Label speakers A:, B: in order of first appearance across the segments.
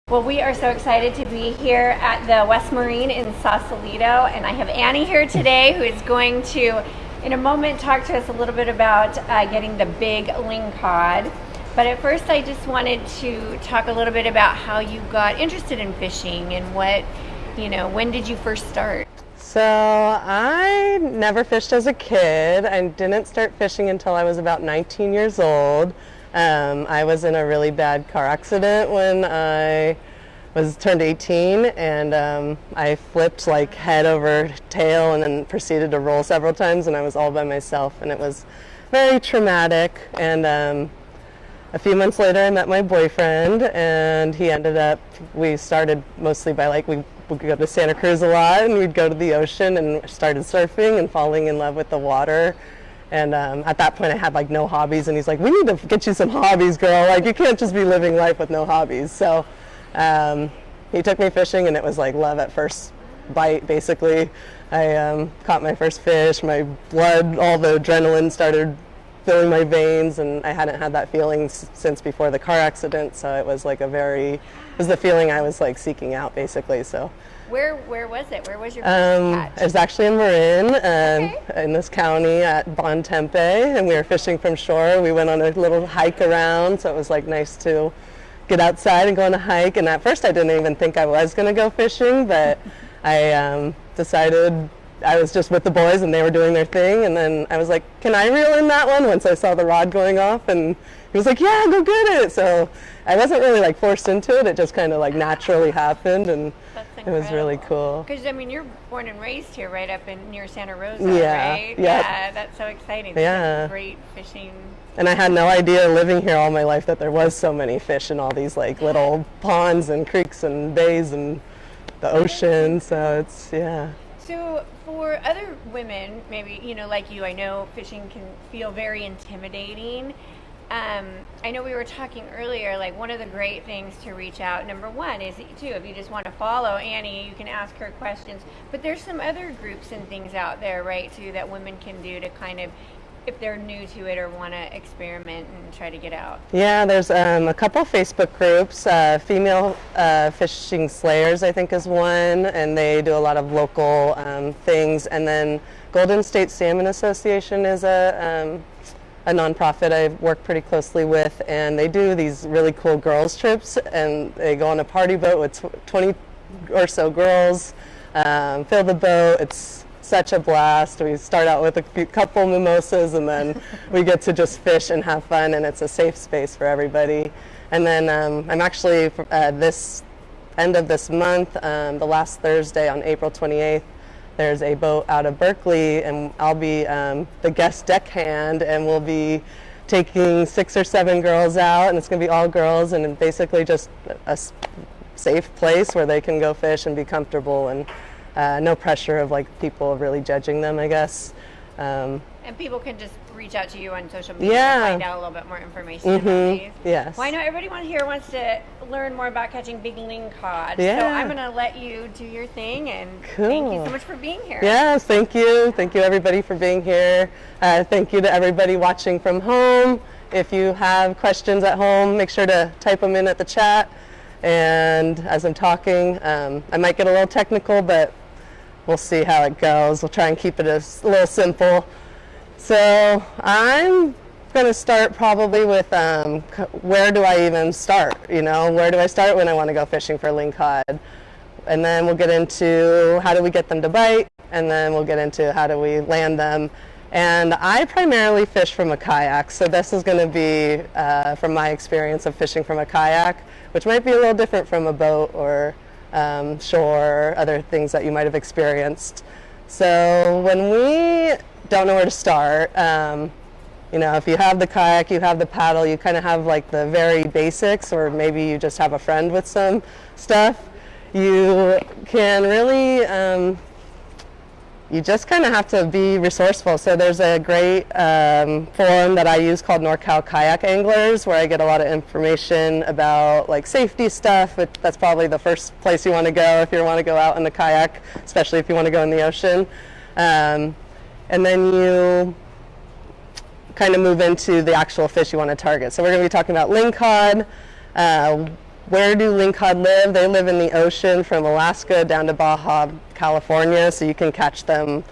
A: Well, we are so excited to be here at the West Marine in Sausalito, and I have Annie here today who is going to, in a moment, talk to us a little bit about getting the big lingcod. But at first, I just wanted to talk a little bit about how you got interested in fishing and when did you first start?
B: So I never fished as a kid. I didn't start fishing until I was about 19 years old. I was in a really bad car accident when I was turned 18, and I flipped like head over tail and then proceeded to roll several times, and I was all by myself, and it was very traumatic. And a few months later I met my boyfriend, and we started mostly by we would go to Santa Cruz a lot, and we'd go to the ocean and started surfing and falling in love with the water. And at that point I had no hobbies, and he's like, we need to get you some hobbies, girl. You can't just be living life with no hobbies. So he took me fishing, and it was like love at first bite, basically. I caught my first fish, my blood, all the adrenaline started filling my veins, and I hadn't had that feeling since before the car accident. So it was it was the feeling I was seeking out, basically. So
A: Where was it? Where was your first catch?
B: it was actually in Marin,
A: Okay.
B: in this county at Bon Tempe, and we were fishing from shore. We went on a little hike around, so it was nice to get outside and go on a hike. And at first I didn't even think I was going to go fishing, but I decided I was just with the boys and they were doing their thing, and then I was like, can I reel in that one, once I saw the rod going off? And he was like, yeah, go get it. So I wasn't really forced into it. It just kind of naturally happened, and it was really cool.
A: Because you're born and raised here, right up near Santa Rosa,
B: Yeah,
A: right?
B: yep.
A: Yeah, that's so exciting.
B: Yeah.
A: Great fishing.
B: And I had no idea living here all my life that there was so many fish in all these little ponds and creeks and bays and the ocean. So it's, yeah.
A: So for other women, maybe, like you, I know fishing can feel very intimidating. I know we were talking earlier, one of the great things to reach out, number one, is too, if you just want to follow Annie, you can ask her questions. But there's some other groups and things out there, right, too, that women can do to kind of, if they're new to it or want to experiment and try to get out.
B: Yeah, there's a couple Facebook groups. Female Fishing Slayers, I think, is one, and they do a lot of local things. And then Golden State Salmon Association is a nonprofit I work pretty closely with, and they do these really cool girls trips, and they go on a party boat with 20 or so girls, fill the boat. It's such a blast. We start out with a couple mimosas, and then we get to just fish and have fun, and it's a safe space for everybody. And then I'm actually, this end of this month, the last Thursday on April 28th, there's a boat out of Berkeley, and I'll be the guest deckhand, and we'll be taking 6 or 7 girls out, and it's going to be all girls, and basically just a safe place where they can go fish and be comfortable, and no pressure of people really judging them, I guess.
A: And people can just reach out to you on social media
B: Yeah.
A: to find out a little bit more information about these.
B: Yes.
A: Well, I know everyone here wants to learn more about catching big lingcod.
B: Yeah.
A: So I'm going to let you do your thing, and
B: Cool.
A: thank you so much for being here.
B: Yes, thank you. Thank you, everybody, for being here. Thank you to everybody watching from home. If you have questions at home, make sure to type them in at the chat. And as I'm talking, I might get a little technical, but we'll see how it goes. We'll try and keep it a little simple. So I'm going to start probably with where do I even start? Where do I start when I want to go fishing for lingcod? And then we'll get into how do we get them to bite, and then we'll get into how do we land them. And I primarily fish from a kayak, so this is going to be from my experience of fishing from a kayak, which might be a little different from a boat or shore, other things that you might have experienced. So when we don't know where to start, if you have the kayak, you have the paddle, you kind of have the very basics, or maybe you just have a friend with some stuff, you can really, you just kind of have to be resourceful. So there's a great forum that I use called Nagels Kayak Anglers, where I get a lot of information about safety stuff. That's probably the first place you want to go if you want to go out in the kayak, especially if you want to go in the ocean. And then you kind of move into the actual fish you want to target. So we're going to be talking about lingcod. where do lingcod live? They live in the ocean from Alaska down to Baja, California, so you can catch them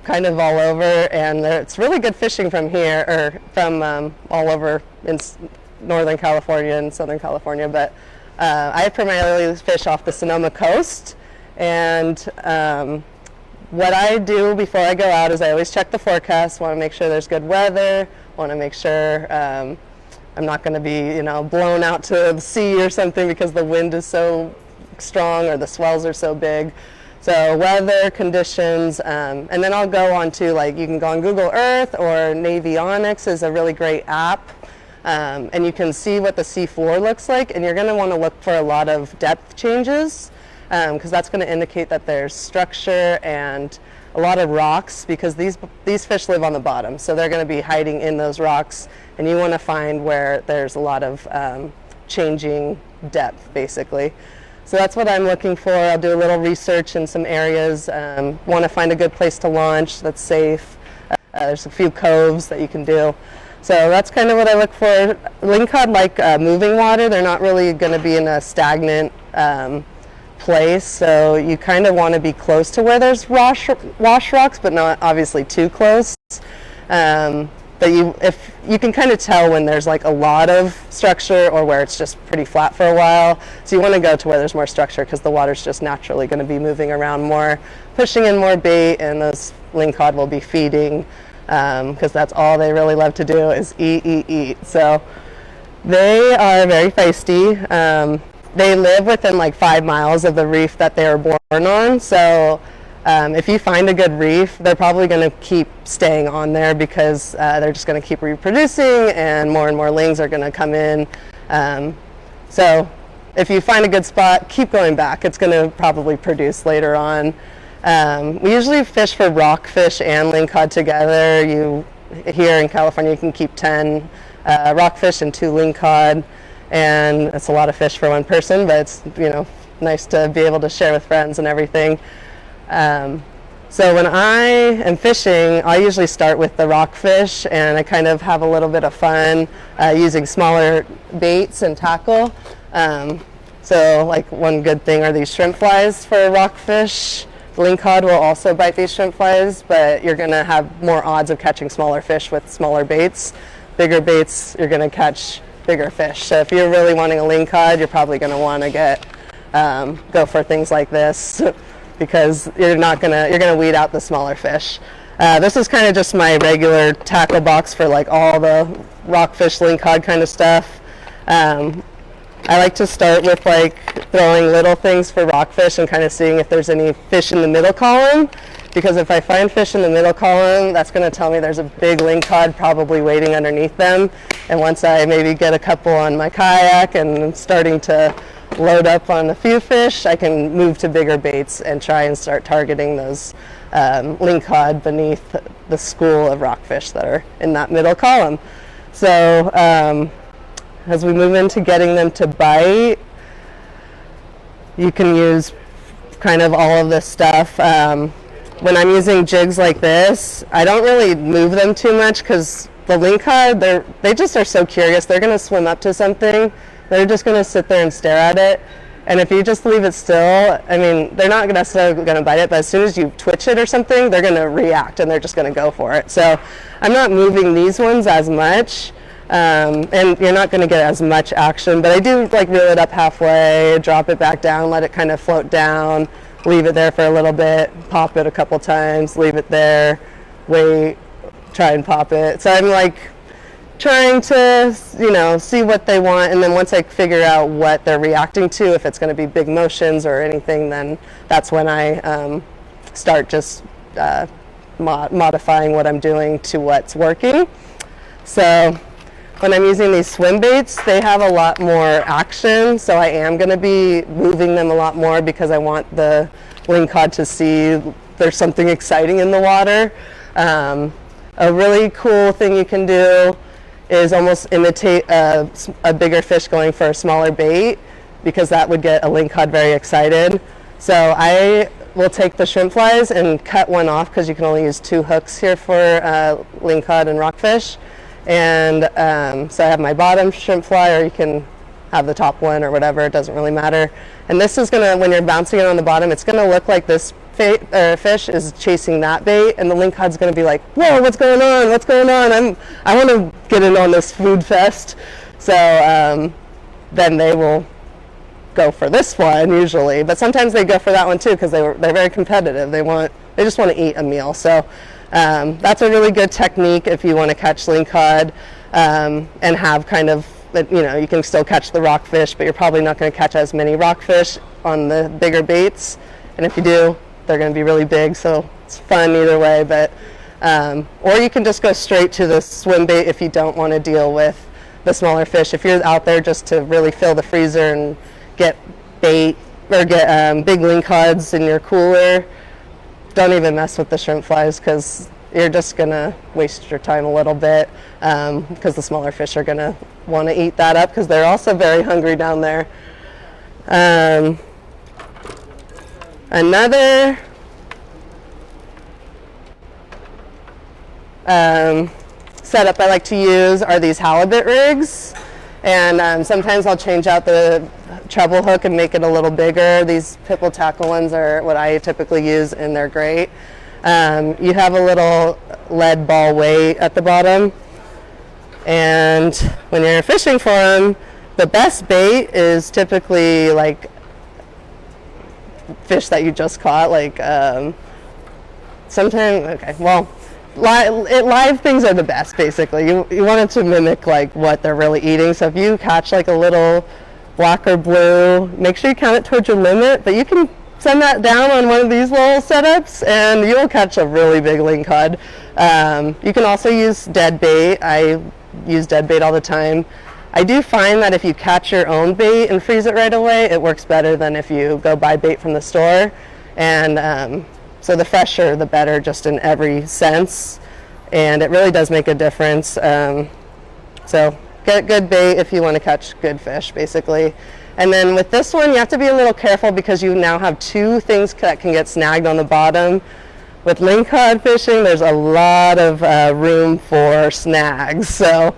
B: kind of all over, and it's really good fishing from here, or from all over in Northern California and Southern California, but I primarily fish off the Sonoma coast, and what I do before I go out is I always check the forecast, want to make sure there's good weather, want to make sure I'm not going to be, blown out to the sea or something because the wind is so strong or the swells are so big. So weather, conditions, and then I'll go on to, you can go on Google Earth, or Navionics is a really great app, and you can see what the seafloor looks like, and you're going to want to look for a lot of depth changes, because that's going to indicate that there's structure and a lot of rocks, because these fish live on the bottom, so they're going to be hiding in those rocks, and you want to find where there's a lot of changing depth, basically. So that's what I'm looking for. I'll do a little research in some areas, want to find a good place to launch that's safe. There's a few coves that you can do. So that's kind of what I look for. Lingcod like moving water. They're not really going to be in a stagnant place, so you kind of want to be close to where there's wash rocks, but not obviously too close. But if you can kind of tell when there's a lot of structure or where it's just pretty flat for a while. So you want to go to where there's more structure, because the water's just naturally going to be moving around more, pushing in more bait, and those lingcod will be feeding, because that's all they really love to do is eat. So they are very feisty. They live within 5 miles of the reef that they were born on. So if you find a good reef, they're probably going to keep staying on there, because they're just going to keep reproducing, and more lings are going to come in. So if you find a good spot, keep going back. It's going to probably produce later on. We usually fish for rockfish and lingcod together. Here in California, you can keep 10 rockfish and 2 lingcod, and it's a lot of fish for one person, but it's nice to be able to share with friends and everything. So when I am fishing, I usually start with the rockfish, and I kind of have a little bit of fun using smaller baits and tackle. So one good thing are these shrimp flies for rockfish. Lingcod will also bite these shrimp flies, but you're going to have more odds of catching smaller fish with smaller baits. Bigger baits, you're going to catch bigger fish. So if you're really wanting a lingcod, you're probably going to want to go for things like this, because you're going to weed out the smaller fish. This is kind of just my regular tackle box for all the rockfish, lingcod kind of stuff. I like to start with throwing little things for rockfish and kind of seeing if there's any fish in the middle column, because if I find fish in the middle column, that's going to tell me there's a big lingcod probably waiting underneath them. And once I maybe get a couple on my kayak and I'm starting to load up on a few fish, I can move to bigger baits and try and start targeting those lingcod beneath the school of rockfish that are in that middle column. So as we move into getting them to bite, you can use kind of all of this stuff. When I'm using jigs like this, I don't really move them too much, because the lingcod, they just are so curious. They're going to swim up to something. They're just going to sit there and stare at it. And if you just leave it still, they're not necessarily going to bite it, but as soon as you twitch it or something, they're going to react, and they're just going to go for it. So I'm not moving these ones as much, and you're not going to get as much action, but I do reel it up halfway, drop it back down, let it kind of float down, leave it there for a little bit, pop it a couple times, leave it there, wait, try and pop it. So I'm trying to, see what they want, and then once I figure out what they're reacting to, if it's going to be big motions or anything, then that's when I start just modifying what I'm doing to what's working. So when I'm using these swim baits, they have a lot more action, so I am going to be moving them a lot more, because I want the lingcod to see there's something exciting in the water. A really cool thing you can do is almost imitate a bigger fish going for a smaller bait, because that would get a lingcod very excited. So I will take the shrimp flies and cut one off, because you can only use 2 hooks here for lingcod and rockfish. And so I have my bottom shrimp fly, or you can have the top one or whatever, it doesn't really matter. And this is gonna, when you're bouncing it on the bottom, it's gonna look like this fish is chasing that bait, and the lingcod's gonna be like, whoa, what's going on, what's going on, I want to get in on this food fest. So then they will go for this one usually, but sometimes they go for that one too because they're very competitive. They just want to eat a meal. So that's a really good technique if you want to catch lingcod and have kind of, you know, you can still catch the rockfish, but you're probably not going to catch as many rockfish on the bigger baits. And if you do, they're going to be really big, so it's fun either way. But or you can just go straight to the swim bait if you don't want to deal with the smaller fish. If you're out there just to really fill the freezer and get bait or get big lingcods in your cooler, don't even mess with the shrimp flies because you're just gonna waste your time a little bit because the smaller fish are gonna want to eat that up because they're also very hungry down there. Another setup I like to use are these halibut rigs, and sometimes I'll change out the treble hook and make it a little bigger. These pipple tackle ones are what I typically use, and they're great. You have a little lead ball weight at the bottom, and when you're fishing for them, the best bait is typically like fish that you just caught, like sometimes, okay, well, live things are the best basically. You want it to mimic like what they're really eating. So if you catch like a little black or blue, make sure you count it towards your limit, but you can send that down on one of these little setups and you'll catch a really big lingcod. You can also use dead bait. I use dead bait all the time. I do find that if you catch your own bait and freeze it right away, it works better than if you go buy bait from the store. And so the fresher, the better, just in every sense. And it really does make a difference. So get good bait if you want to catch good fish, basically. And then with this one, you have to be a little careful because you now have two things that can get snagged on the bottom. With lingcod fishing, there's a lot of room for snags. So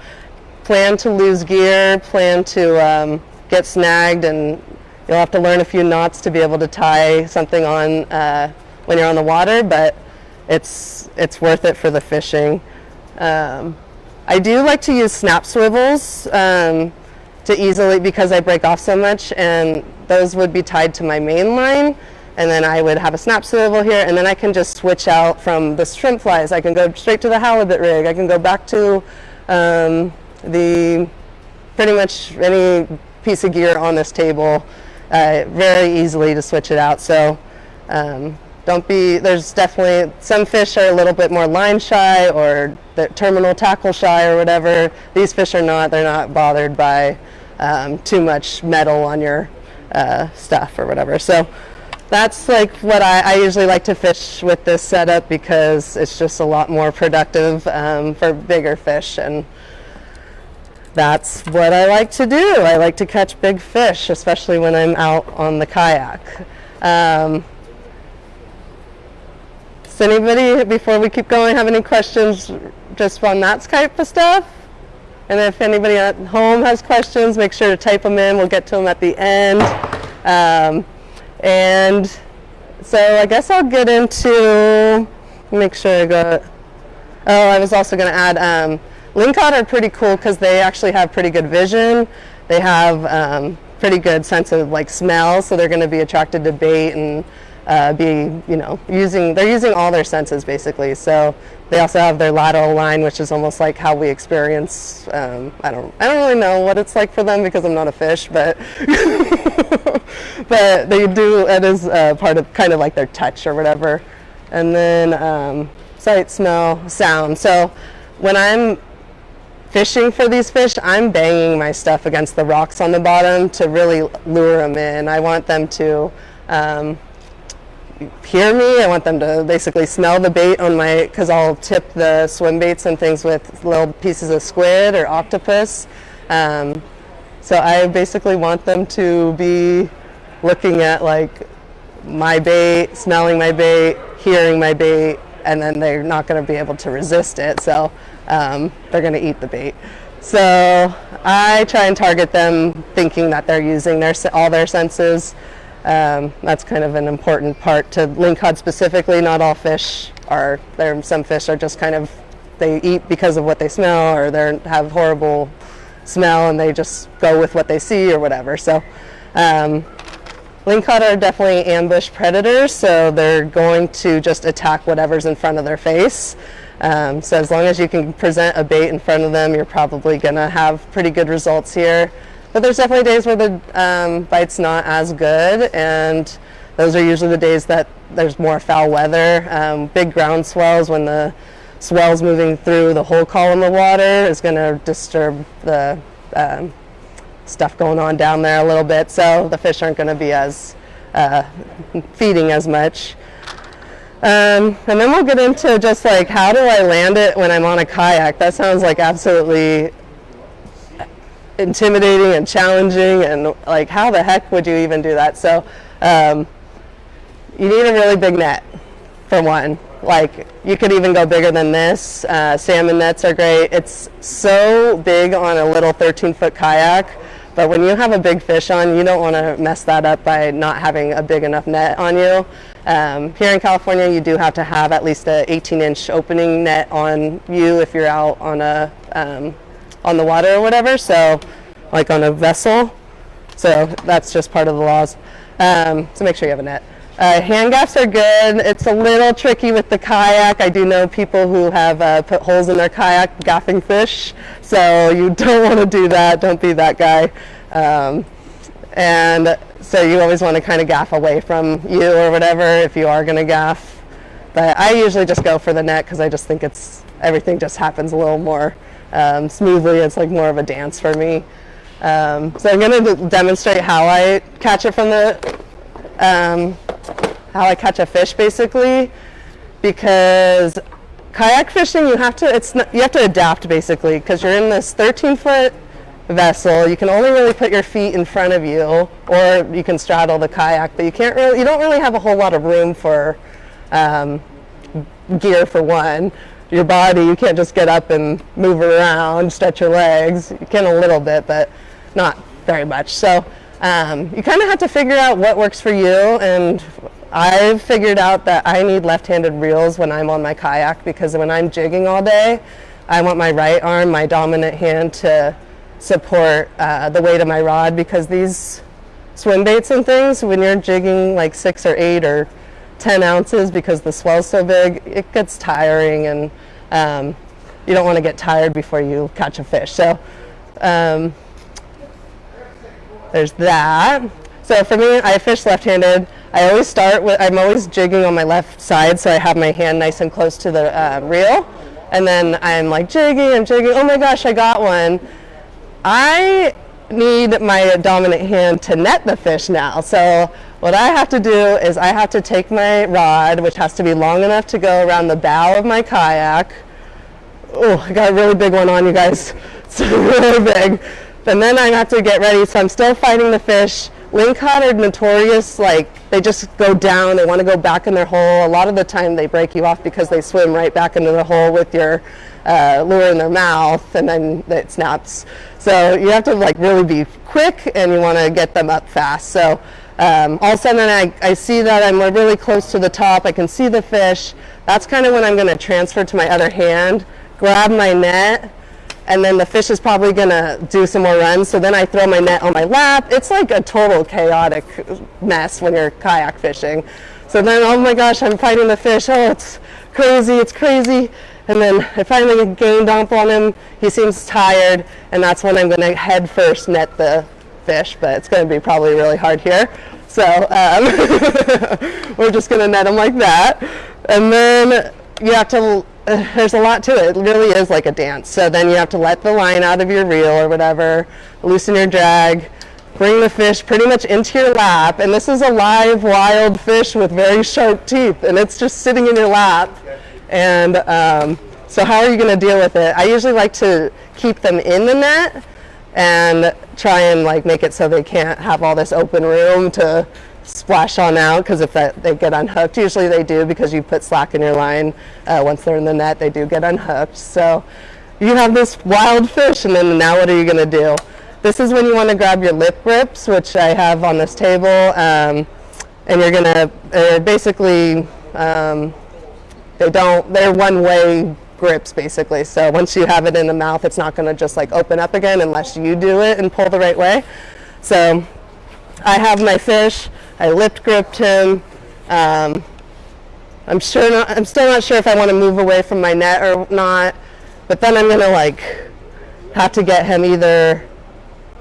B: plan to lose gear, plan to get snagged, and you'll have to learn a few knots to be able to tie something on when you're on the water, but it's worth it for the fishing. I do like to use snap swivels to easily, because I break off so much, and those would be tied to my main line, and then I would have a snap swivel here, and then I can just switch out from the shrimp flies. I can go straight to the halibut rig. I can go back to the pretty much any piece of gear on this table very easily to switch it out. So there's definitely, some fish are a little bit more line shy or the terminal tackle shy or whatever. These fish are not, they're not bothered by too much metal on your stuff or whatever. So that's like what I usually like to fish with this setup because it's just a lot more productive for bigger fish, and that's what I like to do. I like to catch big fish, especially when I'm out on the kayak. Does anybody, before we keep going, have any questions just on that type of stuff? And if anybody at home has questions, make sure to type them in. We'll get to them at the end. And so I guess I'll get into, make sure I got, oh, I was also going to add, lingcod are pretty cool because they actually have pretty good vision. They have pretty good sense of like smell, so they're going to be attracted to bait and they're using all their senses basically. So they also have their lateral line, which is almost like how we experience, I don't really know what it's like for them because I'm not a fish, but but they do, it is part of kind of like their touch or whatever. And then sight, smell, sound. So when I'm fishing for these fish, I'm banging my stuff against the rocks on the bottom to really lure them in. I want them to hear me. I want them to basically smell the bait on my, because I'll tip the swim baits and things with little pieces of squid or octopus. So I basically want them to be looking at like my bait, smelling my bait, hearing my bait, and then they're not going to be able to resist it. So they're going to eat the bait. So I try and target them thinking that they're using all their senses. That's kind of an important part to lingcod specifically. Not all fish are there. Some fish are just kind of, they eat because of what they smell, or they have horrible smell and they just go with what they see or whatever. So lingcod are definitely ambush predators, so they're going to just attack whatever's in front of their face. So as long as you can present a bait in front of them, you're probably going to have pretty good results here. But there's definitely days where the bite's not as good, and those are usually the days that there's more foul weather. Big ground swells, when the swell's moving through the whole column of water, is going to disturb the stuff going on down there a little bit, so the fish aren't going to be as feeding as much. And then we'll get into just like, how do I land it when I'm on a kayak? That sounds like absolutely intimidating and challenging, and like, how the heck would you even do that? So you need a really big net, for one. Like, you could even go bigger than this. Salmon nets are great. It's so big on a little 13-foot kayak, but when you have a big fish on, you don't want to mess that up by not having a big enough net on you. Here in California, you do have to have at least a 18-inch opening net on you if you're out on a on the water or whatever, so like on a vessel. So that's just part of the laws. So make sure you have a net. Hand gaffs are good. It's a little tricky with the kayak. I do know people who have put holes in their kayak gaffing fish, so you don't want to do that. Don't be that guy. And so you always want to kind of gaff away from you or whatever if you are going to gaff. But I usually just go for the net because I just think everything just happens a little more smoothly. It's like more of a dance for me. So I'm going to demonstrate how I catch it from the how I catch a fish, basically, because kayak fishing, you have to adapt, basically, because you're in this 13-foot vessel. You can only really put your feet in front of you, or you can straddle the kayak, but you don't really have a whole lot of room for gear, for one. Your body, you can't just get up and move around, stretch your legs. You can a little bit, but not very much. So you kind of have to figure out what works for you, and I've figured out that I need left-handed reels when I'm on my kayak, because when I'm jigging all day, I want my right arm, my dominant hand, to support the weight of my rod, because these swim baits and things, when you're jigging like 6 or 8 or 10 ounces, because the swell's so big, it gets tiring, and you don't want to get tired before you catch a fish. So there's that. So for me, I fish left-handed. I always start with, I'm always jigging on my left side, so I have my hand nice and close to the reel. And then I'm like jigging, oh my gosh, I got one. I need my dominant hand to net the fish now. So what I have to do is I have to take my rod, which has to be long enough to go around the bow of my kayak. Oh, I got a really big one on, you guys. It's really big. And then I have to get ready, so I'm still fighting the fish. Lingcod are notorious, like, they just go down, they want to go back in their hole. A lot of the time they break you off because they swim right back into the hole with your lure in their mouth, and then it snaps. So you have to like really be quick, and you want to get them up fast. So all of a sudden I see that I'm really close to the top, I can see the fish. That's kind of when I'm going to transfer to my other hand, grab my net, and then the fish is probably going to do some more runs, so then I throw my net on my lap. It's like a total chaotic mess when you're kayak fishing. So then, oh my gosh, I'm fighting the fish. Oh, it's crazy. And then I finally gain dump on him. He seems tired, and that's when I'm going to head first net the fish, but it's going to be probably really hard here. So we're just going to net him like that. And then you have to, there's a lot to it. It really is like a dance. So then you have to let the line out of your reel or whatever, loosen your drag, bring the fish pretty much into your lap. And this is a live, wild fish with very sharp teeth, and it's just sitting in your lap. And so how are you going to deal with it? I usually like to keep them in the net and try and like make it so they can't have all this open room to splash on out, because if they get unhooked, usually they do, because you put slack in your line. Once they're in the net, they do get unhooked. So you have this wild fish, and then now what are you going to do? This is when you want to grab your lip grips, which I have on this table, and you're going to basically, they're one-way grips basically. So once you have it in the mouth, it's not going to just like open up again unless you do it and pull the right way. So I have my fish, I lip gripped him. I'm still not sure if I want to move away from my net or not, but then I'm going to like have to get him either,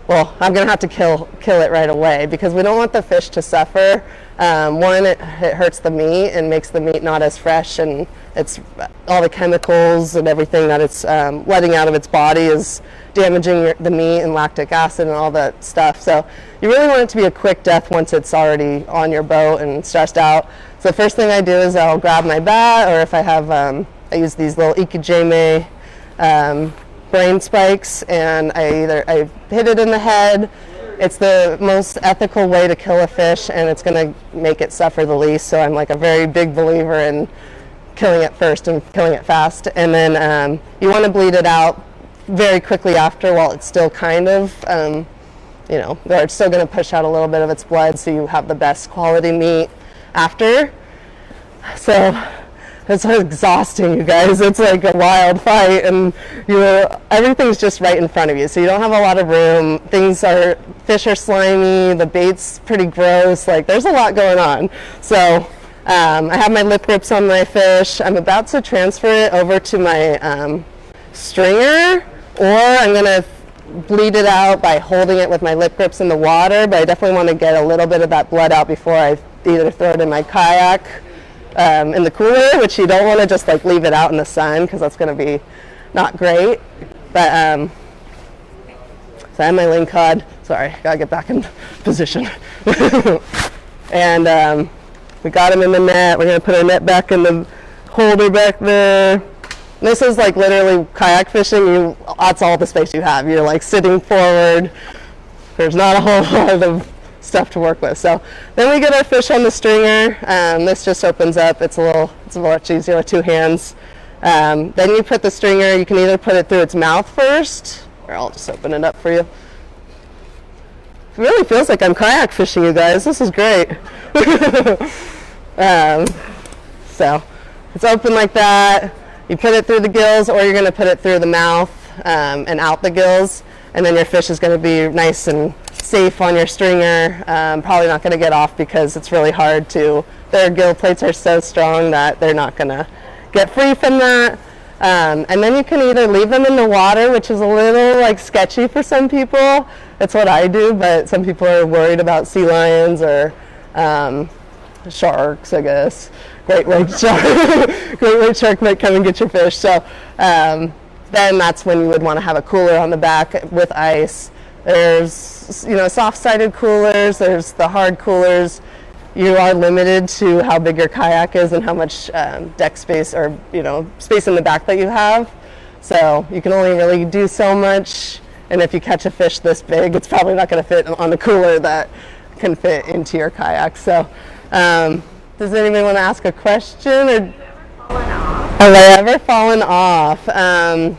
B: well, I'm going to have to kill it right away because we don't want the fish to suffer. One, it hurts the meat and makes the meat not as fresh, and it's all the chemicals and everything that it's letting out of its body is damaging the meat and lactic acid and all that stuff. So you really want it to be a quick death once it's already on your boat and stressed out. So the first thing I do is I'll grab my bat, or if I have, I use these little ikijime brain spikes, and I hit it in the head. It's the most ethical way to kill a fish, and it's going to make it suffer the least. So I'm like a very big believer in killing it first and killing it fast. And then you want to bleed it out very quickly after while it's still kind of, it's still going to push out a little bit of its blood, so you have the best quality meat after. So it's exhausting, you guys. It's like a wild fight, and everything's just right in front of you, so you don't have a lot of room. Fish are slimy, the bait's pretty gross, like there's a lot going on. So I have my lip grips on my fish. I'm about to transfer it over to my stringer, or I'm going to bleed it out by holding it with my lip grips in the water, but I definitely want to get a little bit of that blood out before I either throw it in my kayak in the cooler, which you don't want to just like leave it out in the sun because that's going to be not great. But so I have my Lingcod. Sorry, gotta get back in position. And we got him in the net. We're gonna put our net back in the holder back there. This is like literally kayak fishing. That's all the space you have. You're like sitting forward. There's not a whole lot of stuff to work with. So then we get our fish on the stringer. This just opens up. It's a much easier with two hands. Then you put the stringer. You can either put it through its mouth first, or I'll just open it up for you. It really feels like I'm kayak fishing, you guys. This is great. So it's open like that. You put it through the gills, or you're going to put it through the mouth and out the gills, and then your fish is going to be nice and safe on your stringer. Probably not going to get off because it's really hard to, their gill plates are so strong that they're not going to get free from that. And then you can either leave them in the water, which is a little like sketchy for some people. That's what I do, but some people are worried about sea lions or sharks, I guess. Great white shark might come and get your fish. So then that's when you would want to have a cooler on the back with ice. There's soft-sided coolers. There's the hard coolers. You are limited to how big your kayak is and how much deck space or space in the back that you have. So you can only really do so much. And if you catch a fish this big, it's probably not going to fit on a cooler that can fit into your kayak. So does anybody want to ask a question? Or have I ever fallen off? I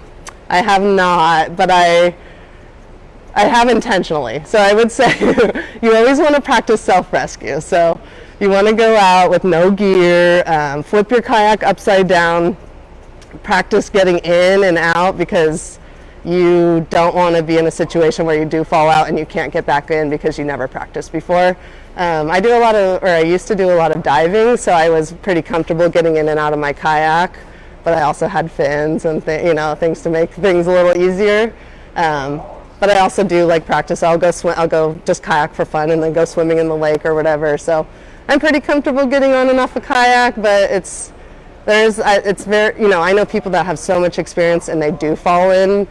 B: have not, but I have intentionally. So I would say you always want to practice self-rescue. So you want to go out with no gear, flip your kayak upside down, practice getting in and out, because you don't want to be in a situation where you do fall out and you can't get back in because you never practiced before. I used to do a lot of diving, so I was pretty comfortable getting in and out of my kayak, but I also had fins and things to make things a little easier. But I also do like practice. I'll go just kayak for fun and then go swimming in the lake or whatever. So I'm pretty comfortable getting on and off a kayak, but it's very, I know people that have so much experience and they do fall in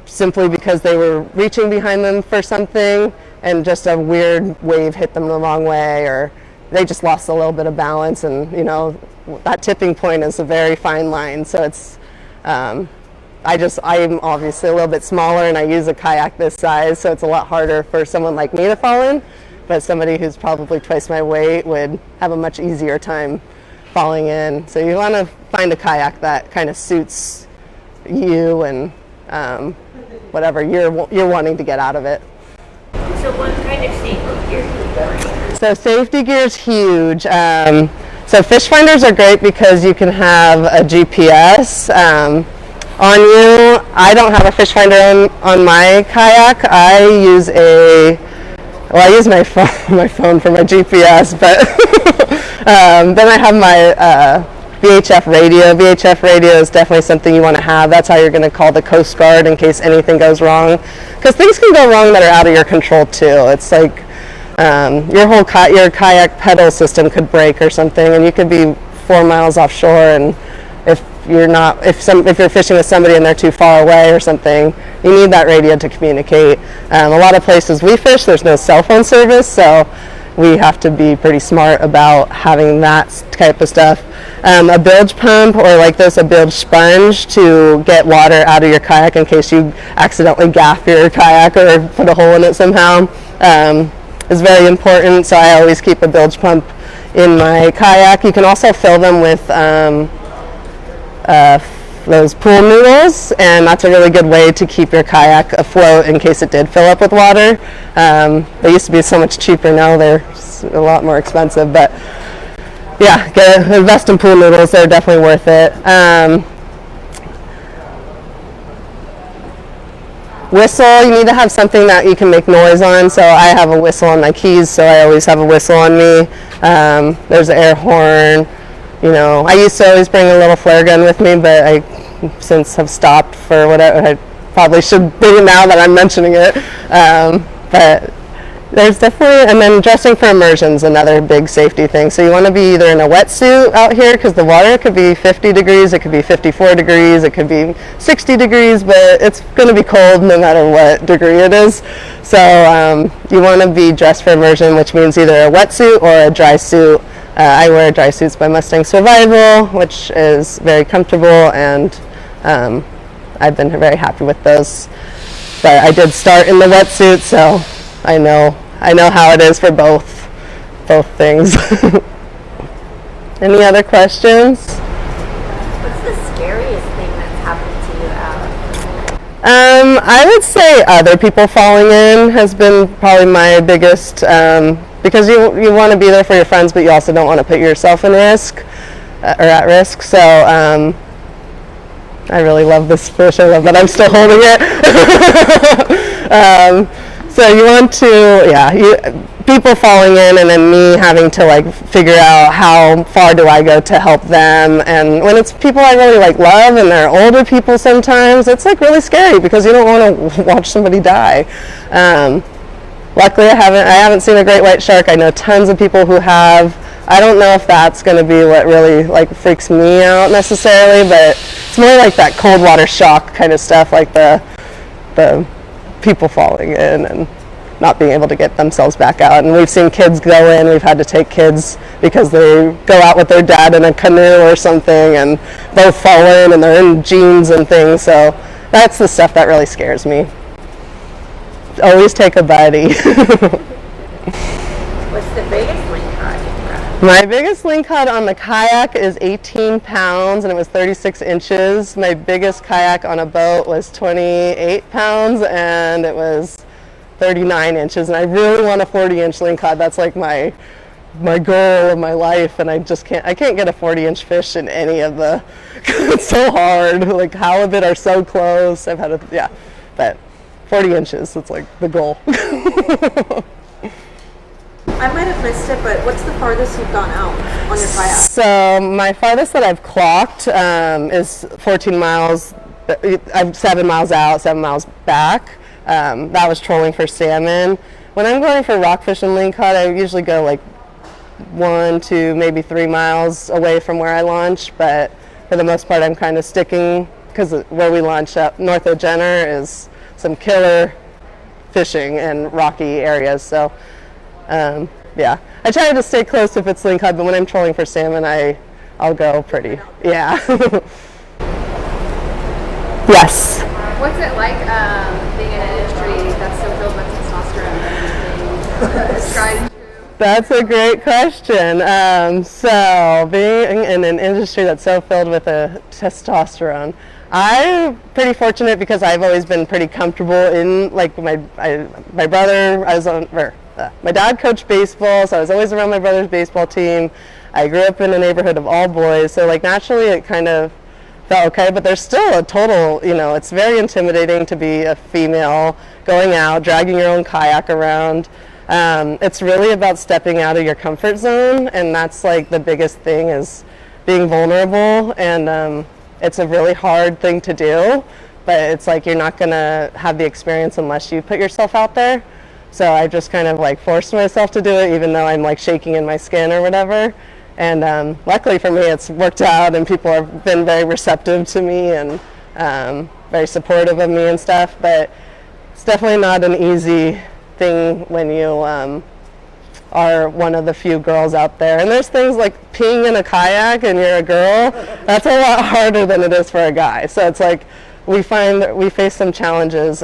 B: simply because they were reaching behind them for something and just a weird wave hit them the wrong way, or they just lost a little bit of balance, and that tipping point is a very fine line. So it's I'm obviously a little bit smaller and I use a kayak this size, so it's a lot harder for someone like me to fall in, but somebody who's probably twice my weight would have a much easier time falling in. So you want to find a kayak that kind of suits you and whatever you're wanting to get out of it.
A: So what kind of safety gear do you bring?
B: So safety gear is huge. So fish finders are great because you can have a GPS on you. I don't have a fish finder on my kayak. I use my phone for my GPS, but then I have my VHF radio. VHF radio is definitely something you want to have. That's how you're going to call the Coast Guard in case anything goes wrong. Because things can go wrong that are out of your control too. It's like your kayak pedal system could break or something, and you could be 4 miles offshore, and if you're fishing with somebody and they're too far away or something, you need that radio to communicate. A lot of places we fish, there's no cell phone service, so we have to be pretty smart about having that type of stuff. A bilge pump, or like this, a bilge sponge to get water out of your kayak in case you accidentally gaff your kayak or put a hole in it somehow, is very important. So I always keep a bilge pump in my kayak. You can also fill them with those pool noodles, and that's a really good way to keep your kayak afloat in case it did fill up with water. They used to be so much cheaper. Now they're a lot more expensive, but yeah, invest in pool noodles. They're definitely worth it. Whistle, you need to have something that you can make noise on. So I have a whistle on my keys, so I always have a whistle on me. There's an air horn. You know, I used to always bring a little flare gun with me, but I since have stopped for whatever. I probably should bring it now that I'm mentioning it. But there's definitely, and then dressing for immersion is another big safety thing. So you want to be either in a wetsuit out here, because the water could be 50 degrees, it could be 54 degrees, it could be 60 degrees, but it's going to be cold no matter what degree it is. So you want to be dressed for immersion, which means either a wetsuit or a dry suit. I wear dry suits by Mustang Survival, which is very comfortable, and I've been very happy with those. But I did start in the wetsuit, so I know how it is for both things. Any other questions?
A: What's the scariest thing that's happened to you out?
B: I would say other people falling in has been probably my biggest, because you want to be there for your friends, but you also don't want to put yourself in risk or at risk. So I really love this fish. I love that I'm still holding it. So you want to, people falling in, and then me having to like figure out how far do I go to help them. And when it's people I really love, and they're older people sometimes, it's like really scary because you don't want to watch somebody die. Luckily I haven't seen a great white shark. I know tons of people who have. I don't know if that's going to be what really freaks me out necessarily, but it's more like that cold water shock kind of stuff, like the people falling in and not being able to get themselves back out. And we've seen kids go in. We've had to take kids because they go out with their dad in a canoe or something and both fall in, and they're in jeans and things. So that's the stuff that really scares me. Always take a buddy.
A: What's the biggest lingcod you've brought?
B: My biggest lingcod on the kayak is 18 pounds, and it was 36 inches. My biggest kayak on a boat was 28 pounds, and it was 39 inches. And I really want a 40-inch lingcod. That's like my goal of my life, and I can't get a 40-inch fish in any of the. It's so hard. Like halibut are so close. But 40 inches. It's like the goal.
C: I might have missed it, but what's the farthest you've gone out on your kayak?
B: So my farthest that I've clocked is 14 miles. I'm 7 miles out, 7 miles back. That was trolling for salmon. When I'm going for rockfish and lingcod, I usually go like 1 to maybe 3 miles away from where I launch, but for the most part I'm kind of sticking, because where we launch up north of Jenner is some killer fishing and rocky areas. So I try to stay close if it's lingcod, but when I'm trolling for salmon, I'll go pretty. Yeah. Yes.
D: What's it like being in an industry that's so filled with testosterone and everything? Tried and true.
B: That's a great question. So being in an industry that's so filled with testosterone, I'm pretty fortunate because I've always been pretty comfortable in, like, my brother, my dad coached baseball, so I was always around my brother's baseball team. I grew up in a neighborhood of all boys, so like naturally it kind of felt okay, but there's still a total, it's very intimidating to be a female going out, dragging your own kayak around. It's really about stepping out of your comfort zone, and that's like the biggest thing, is being vulnerable, and it's a really hard thing to do, but it's like you're not going to have the experience unless you put yourself out there. So I just kind of like forced myself to do it, even though I'm like shaking in my skin or whatever. And luckily for me, it's worked out, and people have been very receptive to me and very supportive of me and stuff. But it's definitely not an easy thing when you are one of the few girls out there. And there's things like peeing in a kayak and you're a girl, that's a lot harder than it is for a guy. So it's like we find that we face some challenges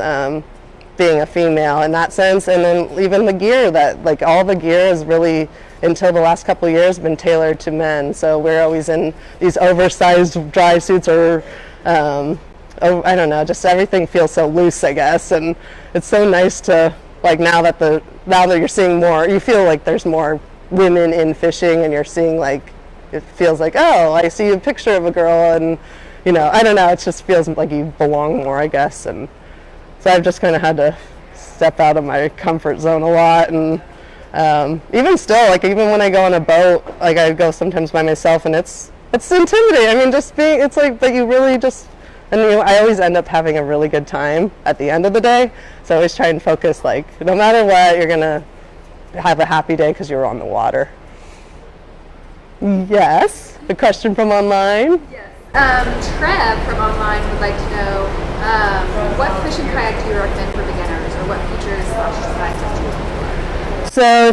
B: being a female in that sense. And then even the gear, that like all the gear is really, until the last couple of years, been tailored to men. So we're always in these oversized dry suits, or I don't know, just everything feels so loose, I guess. And it's so nice to, like, now that you're seeing more, you feel like there's more women in fishing, and you're seeing, like, it feels like, oh, I see a picture of a girl, and I don't know, it just feels like you belong more, I guess. And so I've just kind of had to step out of my comfort zone a lot. And even still, like, even when I go on a boat, like, I go sometimes by myself, and it's intimidating. I mean, it's like, but you really just, and I always end up having a really good time at the end of the day. So I always try and focus, like, no matter what, you're gonna have a happy day because you're on the water. Yes, a question from online.
D: Yes. Trev from online would like to know, what fishing kayak do you recommend for beginners, or what features / designs do you look for?
B: So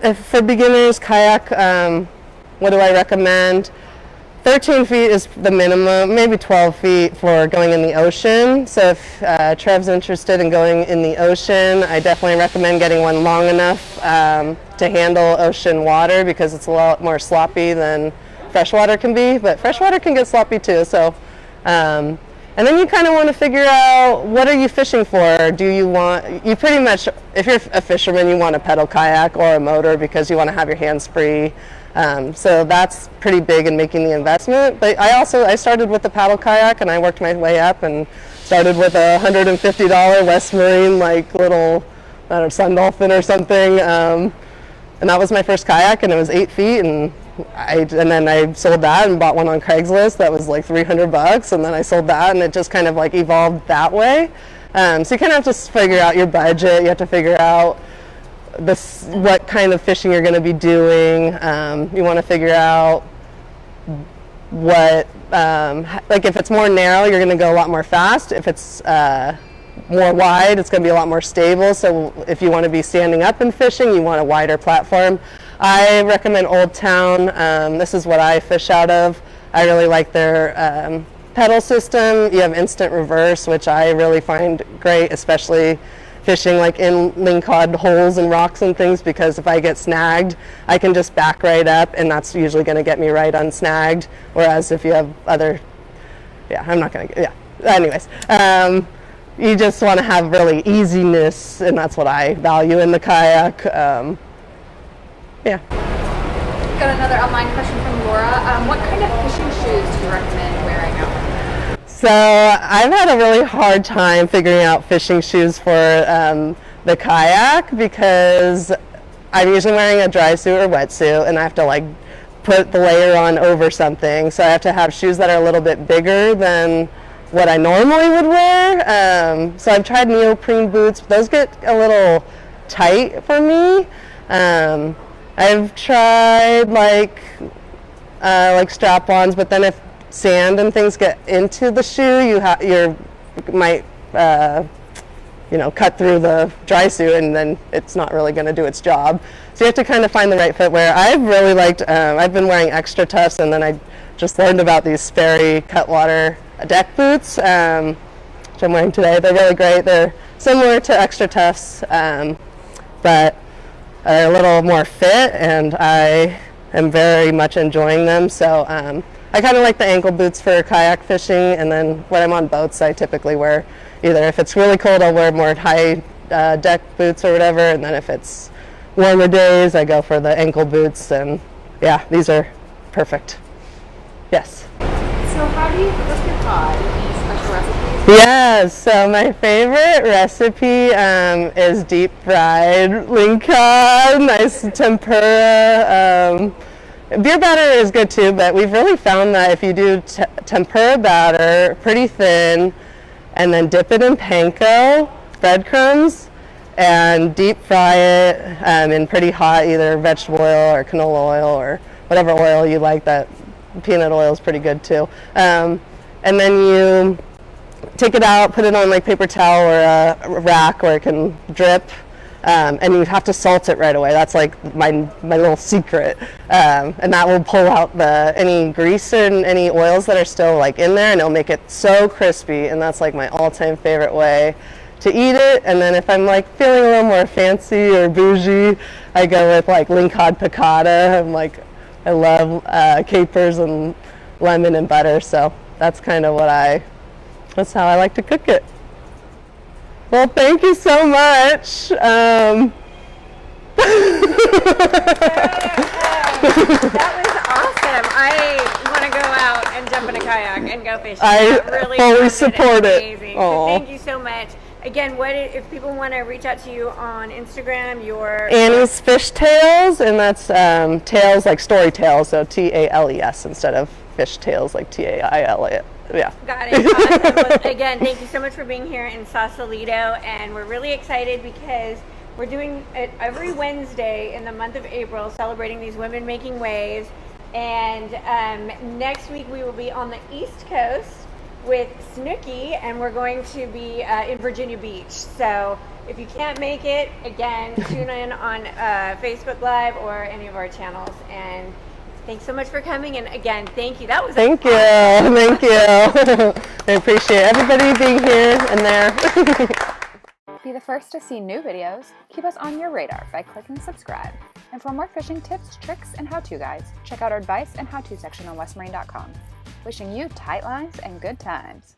B: if for beginners, kayak, what do I recommend? 13 feet is the minimum, maybe 12 feet for going in the ocean. So if Trev's interested in going in the ocean, I definitely recommend getting one long enough to handle ocean water, because it's a lot more sloppy than freshwater can be, but freshwater can get sloppy too. So, and then you kind of want to figure out, what are you fishing for? You pretty much, if you're a fisherman, you want a pedal kayak or a motor, because you want to have your hands free. So that's pretty big in making the investment. But I started with the paddle kayak, and I worked my way up and started with a $150 West Marine, like, little, I don't know, Sun Dolphin or something. And that was my first kayak, and it was 8 feet, and then I sold that and bought one on Craigslist that was like $300, and then I sold that, and it just kind of like evolved that way. So you kind of have to figure out your budget. You have to figure out what kind of fishing you're going to be doing. You want to figure out what, like, if it's more narrow, you're going to go a lot more fast. If it's more wide, it's going to be a lot more stable. So if you want to be standing up and fishing, you want a wider platform. I recommend Old Town. This is what I fish out of. I really like their pedal system. You have instant reverse, which I really find great, especially fishing like in lingcod holes and rocks and things, because if I get snagged, I can just back right up, and that's usually going to get me right unsnagged. Whereas if you have anyways, you just want to have really easiness, and that's what I value in the kayak.
D: Got another online question from Laura. What kind of fishing shoes do you recommend wearing out?
B: So I've had a really hard time figuring out fishing shoes for the kayak, because I'm usually wearing a dry suit or wetsuit, and I have to like put the layer on over something. So I have to have shoes that are a little bit bigger than what I normally would wear. So I've tried neoprene boots. Those get a little tight for me. I've tried like strap-ons, but then if sand and things get into the shoe, you might cut through the dry suit, and then it's not really going to do its job. So you have to kind of find the right footwear. I've really liked, I've been wearing Extra Toughs, and then I just learned about these Sperry Cutwater deck boots, which I'm wearing today. They're really great. They're similar to Extra Toughs, but are a little more fit, and I am very much enjoying them. So I kind of like the ankle boots for kayak fishing, and then when I'm on boats, I typically wear either, if it's really cold, I'll wear more high deck boots or whatever, and then if it's warmer days, I go for the ankle boots, and yeah, these are perfect. Yes.
D: So how do you cook your cod? Any special recipes?
B: Yes, so my favorite recipe is deep fried lingcod, nice tempura. Beer batter is good too, but we've really found that if you do tempura batter, pretty thin, and then dip it in panko, breadcrumbs, and deep fry it in pretty hot either vegetable oil or canola oil or whatever oil you like. That peanut oil is pretty good too. And then you take it out, put it on like paper towel or a rack where it can drip, and you have to salt it right away. That's like my little secret, and that will pull out any grease and any oils that are still like in there, and it'll make it so crispy. And that's like my all-time favorite way to eat it. And then if I'm like feeling a little more fancy or bougie, I go with like Lingcod piccata. I love capers and lemon and butter, so that's kind of that's how I like to cook it. Well, thank you so much.
A: That was awesome. I want to go out and jump in a kayak and go fishing.
B: I
A: That really
B: fully
A: sounded
B: support it.
A: amazing. So
B: Aw.
A: thank you so much. Again, if people want to reach out to you on Instagram,
B: Annie's Fish Tales, and that's tales like story tales, so Tales instead of fish tales like Tail. Yeah.
A: Got it. Awesome. Well, again, thank you so much for being here in Sausalito, and we're really excited because we're doing it every Wednesday in the month of April, celebrating these women making waves. And next week we will be on the East Coast with Snooki, and we're going to be in Virginia Beach. So if you can't make it, again, tune in on Facebook Live or any of our channels. And thanks so much for coming, and again, thank you. That was
B: Thank you.
A: awesome.
B: Thank you. I appreciate everybody being here and there.
D: Be the first to see new videos. Keep us on your radar by clicking subscribe. And for more fishing tips, tricks, and how-to guides, check out our advice and how-to section on westmarine.com. Wishing you tight lines and good times.